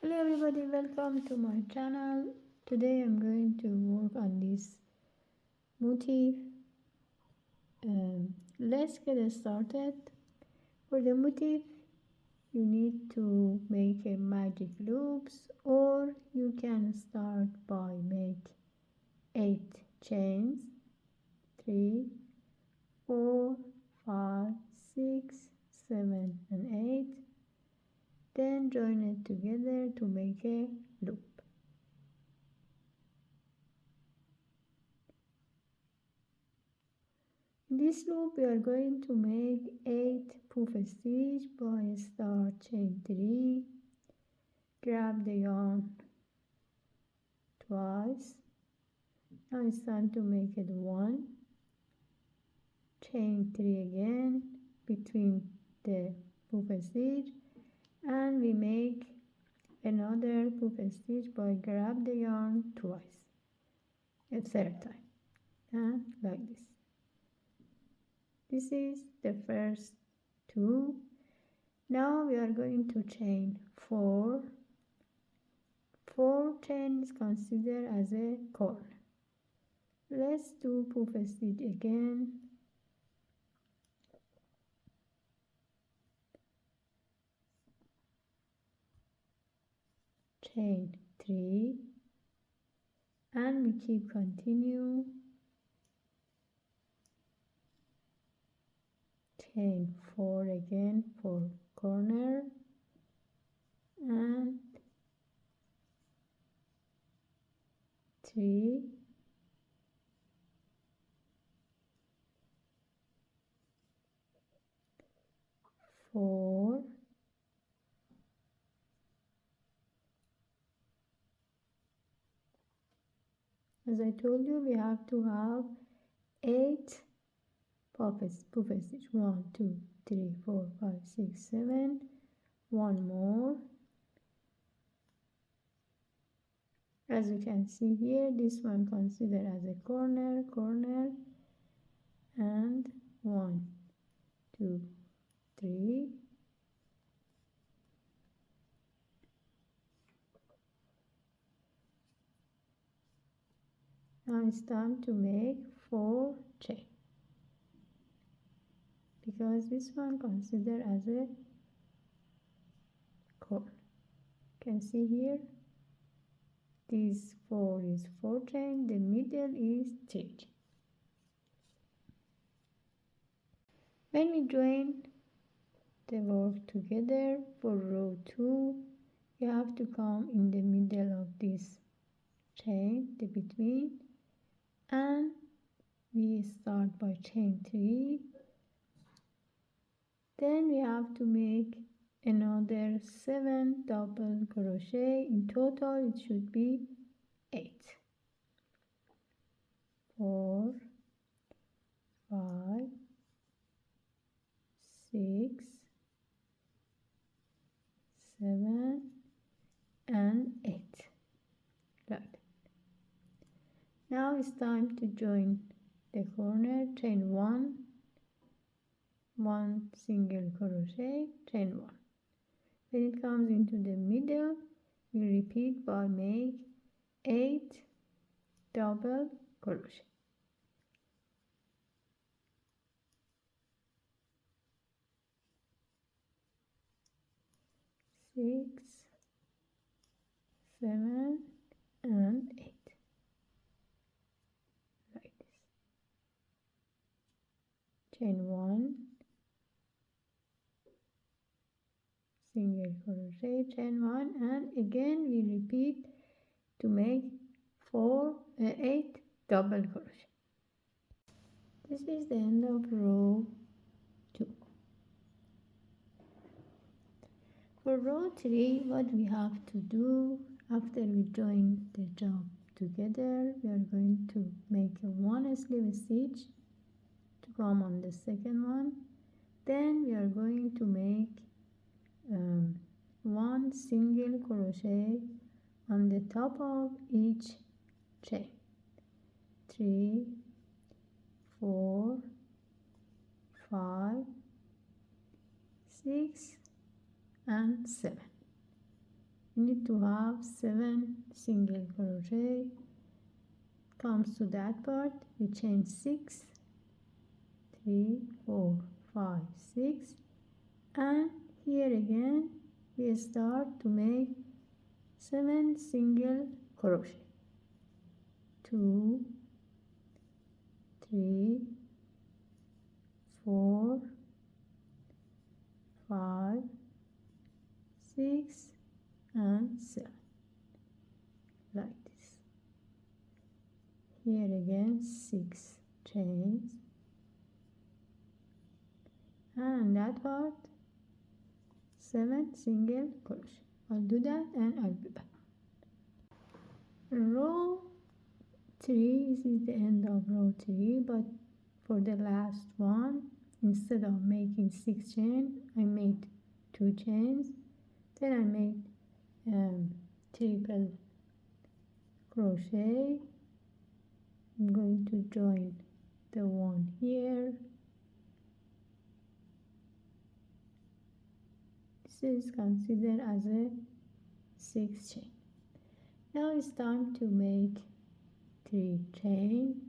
Hello everybody, welcome to my channel. Today I'm going to work on this motif. Let's get started. For the motif you need to make a magic loops, or you can start by make 8 chains, 3, 4, 5, 6, 7 and 8. Then join it together to make a loop. In this loop we are going to make 8 puff stitch by start chain 3, grab the yarn twice. Now it's time to make it 1, chain 3 again between the puff stitch, and we make another puff stitch by grab the yarn twice, a third time, and like this. This is the first 2. Now we are going to chain 4. 4 chain is considered as a corner. Let's do puff stitch again. Chain 3 and we keep continue. Chain 4 again for corner and 3, 4, as I told you, we have to have 8 puff stitch. 1, 2, 3, 4, 5, 6, 7. One more. As you can see here, this one considered as a corner, and 1, 2, 3. Now it's time to make 4 chain, because this one considered as a corner. You can see here, this 4 is 4 chain, the middle is 3 chain. When we join the work together for row 2, you have to come in the middle of this chain, the between, and we start by chain 3. Then we have to make another 7 double crochet. In total it should be 8. 4, 5, 6, 7 and 8, like that. Now it's time to join the corner. Chain 1, 1 single crochet, chain 1. When it comes into the middle, we repeat by make 8 double crochet. 6, 7 and 8, like this. Chain 1, single crochet, chain 1, and again we repeat to make 8 double crochet. This is the end of row 2. For row 3, what we have to do after we join the job together, we are going to make a 1 slip stitch to come on the second one. Then we are going to make 1 single crochet on the top of each chain. 3, 4, 5, 6 and 7. you need to have 7 single crochet. Comes to that part, we chain 6, 3, 4, 5, 6, and here again we start to make 7 single crochet. 2, 3, 4, 5, 6, and 7, like this. Here again 6 chains, and that part 7 single crochet. I'll do that and I'll be back. Row 3, this is the end of row 3, but for the last one, instead of making 6 chains, I made 2 chains. Then I made triple crochet. I'm going to join the one here. This is considered as a 6 chain. Now it's time to make 3 chain,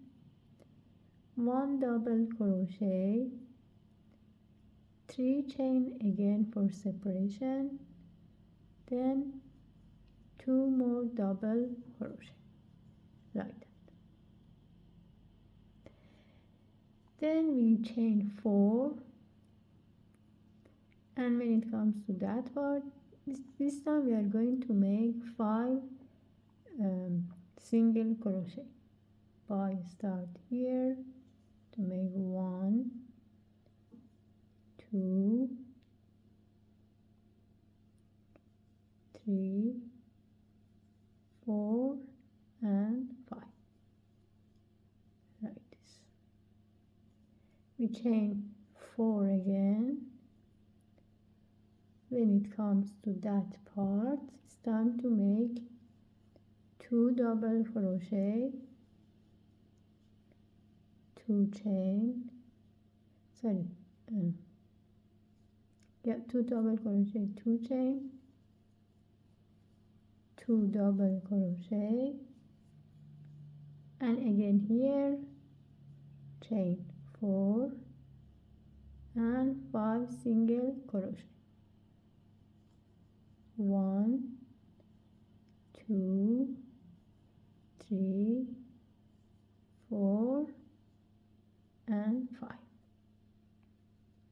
1 double crochet, 3 chain again for separation, then 2 more double crochet, like that. Then we chain 4, and when it comes to that part, this time we are going to make 5 single crochet. I start here to make 1, 2, 3, 4, and 5, like this. We chain 4 again. When it comes to that part, it's time to make 2 double crochet, 2 chain, 2 double crochet, 2 chain, 2 double crochet, and again here chain 4 and 5 single crochet. 1, 2, 3, 4, and 5,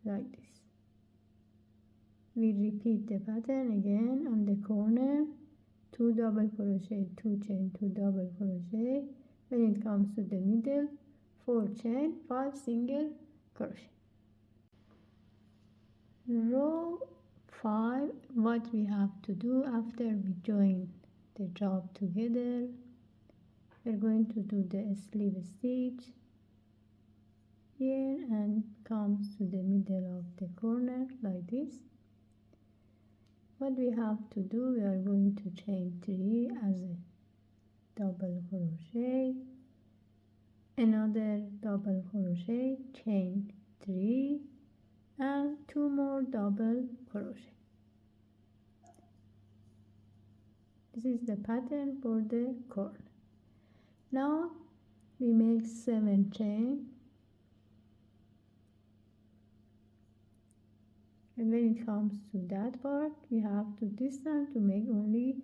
like this. We repeat the pattern again on the corner, 2 double crochet, 2 chain, 2 double crochet. When it comes to the middle, 4 chain, 5 single crochet. Row 5, what we have to do after we join the job together, we're going to do the slip stitch here and comes to the middle of the corner like this. What we have to do, we are going to chain 3 as a double crochet, another double crochet, chain 3, and 2 more double crochet. This is the pattern for the corner. Now we make 7 chain, and when it comes to that part, we have to this time to make only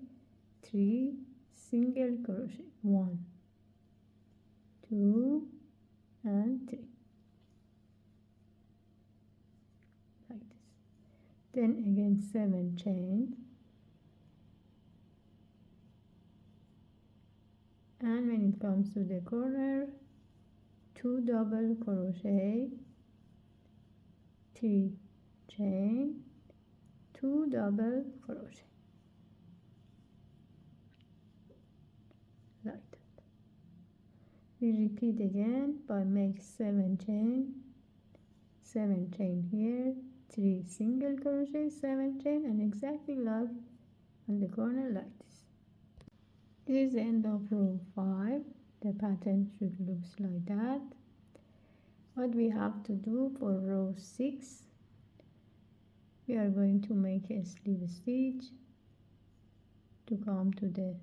3 single crochet, 1, 2, and 3, like this. Then again 7 chain, and when it comes to the corner, 2 double crochet, 3 chain, 2 double crochet, like that. We repeat again by make 7 chain, 7 chain here, 3 single crochet, 7 chain, and exactly like on the corner like this. This is the end of row 5. The pattern should look like that. What we have to do for row 6, we are going to make a slip stitch to come to the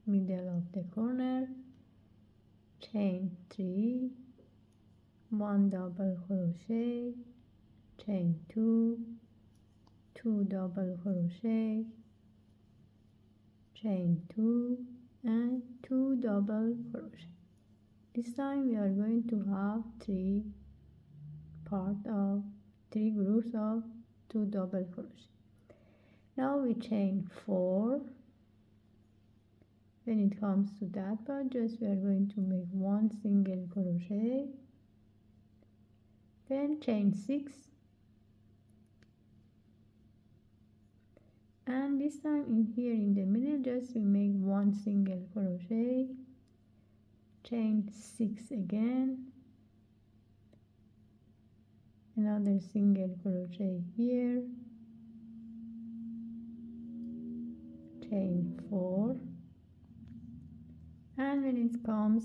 middle of the corner, chain 3, 1 double crochet, chain 2, 2 double crochet, chain 2 and 2 double crochet. This time we are going to have three groups of 2 double crochet. Now we chain 4. When it comes to that part, just we are going to make 1 single crochet, then chain 6, and this time in here in the middle just we make 1 single crochet, chain 6 again, another single crochet here, chain 4, and when it comes,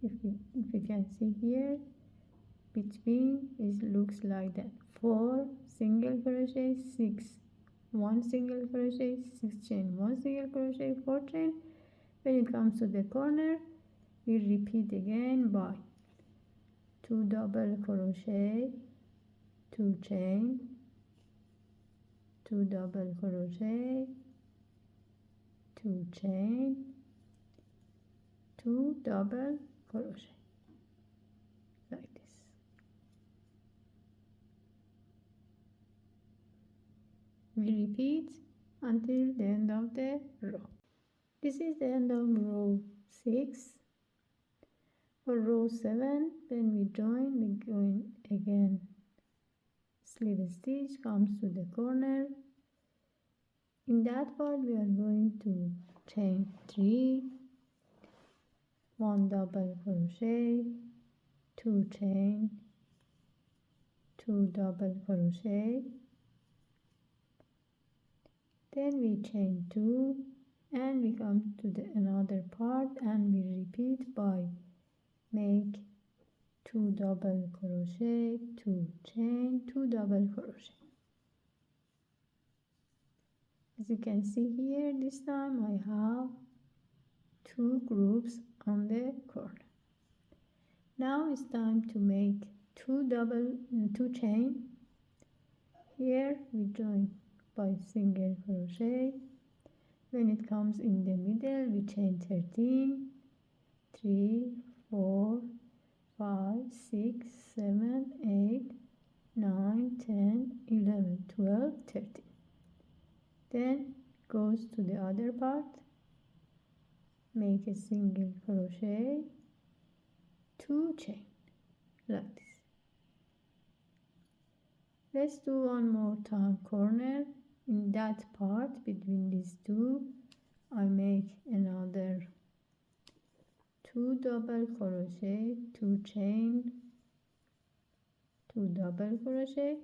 if you can see here, between it looks like that, 4 single crochet, 6, 1 single crochet, 6 chain, 1 single crochet, 4 chain. When it comes to the corner, we repeat again by 2 double crochet, 2 chain, 2 double crochet, 2 chain, 2 double crochet, like this. We repeat until the end of the row. This is the end of row 6. For row 7, when we join again slip stitch comes to the corner. In that part we are going to chain 3, 1 double crochet, 2 chain, 2 double crochet, then we chain 2 and we come to the another part and we repeat by make 2 double crochet, 2 chain, 2 double crochet. As you can see here, this time I have 2 groups on the corner. Now it's time to make 2 chain. Here we join by single crochet. When it comes in the middle, we chain 13, 3, 4, 5, 6, 7, 8, 9, 10, 11, 12, 13. Then goes to the other part, make a single crochet, 2 chain, like this. Let's do one more time corner. In that part between these two, I make another 2 double crochet, 2 chain, 2 double crochet,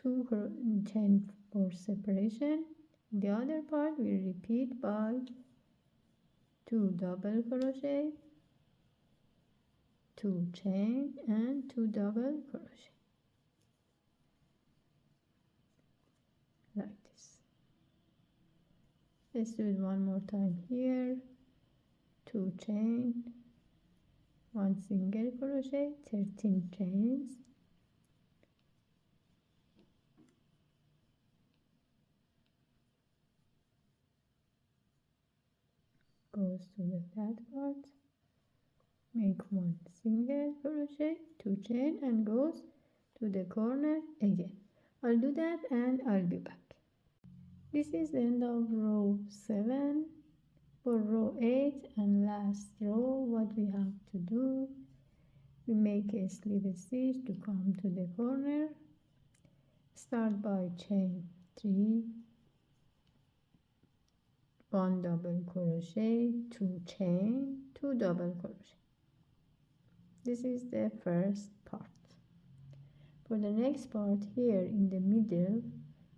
2 chain for separation. The other part we repeat by 2 double crochet, 2 chain and 2 double crochet, like this. Let's do it one more time here. 2 chain, 1 single crochet, 13 chains, goes to the that part, make 1 single crochet, 2 chain and goes to the corner again. I'll do that and I'll be back. This is the end of row 7. For row 8 and last row, what we have to do, we make a slip stitch to come to the corner. Start by chain 3, 1 double crochet, 2 chain, 2 double crochet. This is the first part. For the next part, here in the middle,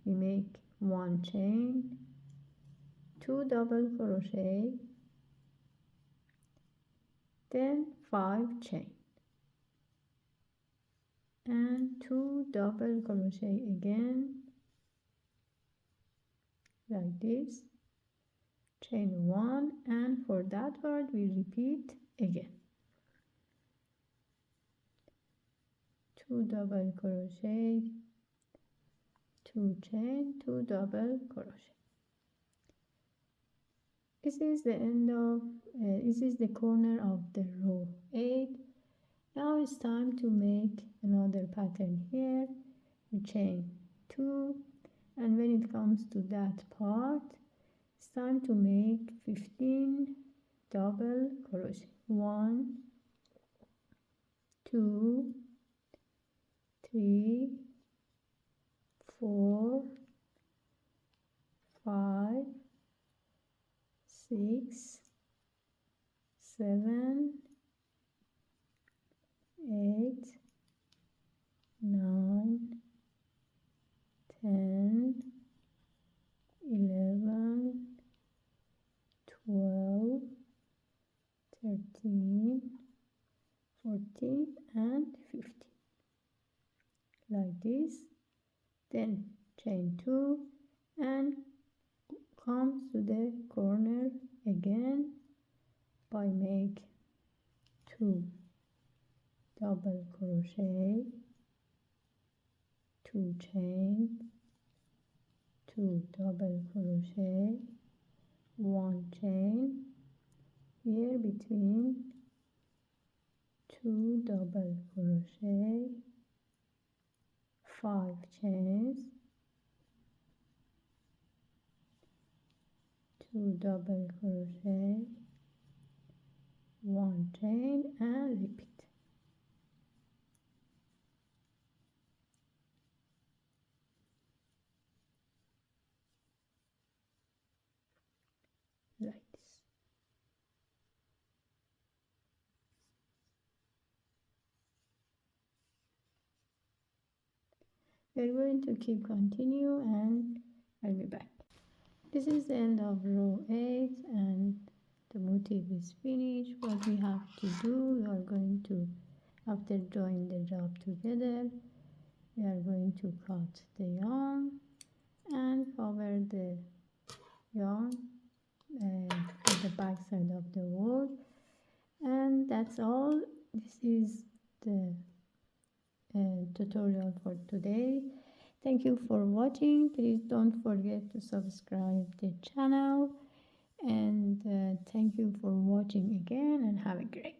we make 1 chain, 2 double crochet, then 5 chain and 2 double crochet again, like this, chain 1, and for that part we repeat again 2 double crochet, 2 chain, 2 double crochet. This is the end of this is the corner of the row 8. Now it's time to make another pattern here. You chain 2, and when it comes to that part, it's time to make 15 double crochet. 1, 2, 3, 4, 5, 6, 7, 8, 9, 10, 11, 12, 13, 14, and 15. Like this. Then chain 2 and come to the corner again by make 2 double crochet, 2 chain, 2 double crochet, 1 chain, here between 2 double crochet, 5 chains, 2 double crochet, 1 chain, and repeat. Like this. We're going to keep continue and I'll be back. This is the end of row 8 and the motif is finished. What we have to do, we are going to, after join the job together, we are going to cut the yarn and cover the yarn at the back side of the wall, and that's all. This is the tutorial for today. Thank you for watching. Please don't forget to subscribe the channel, and thank you for watching again, and have a great day.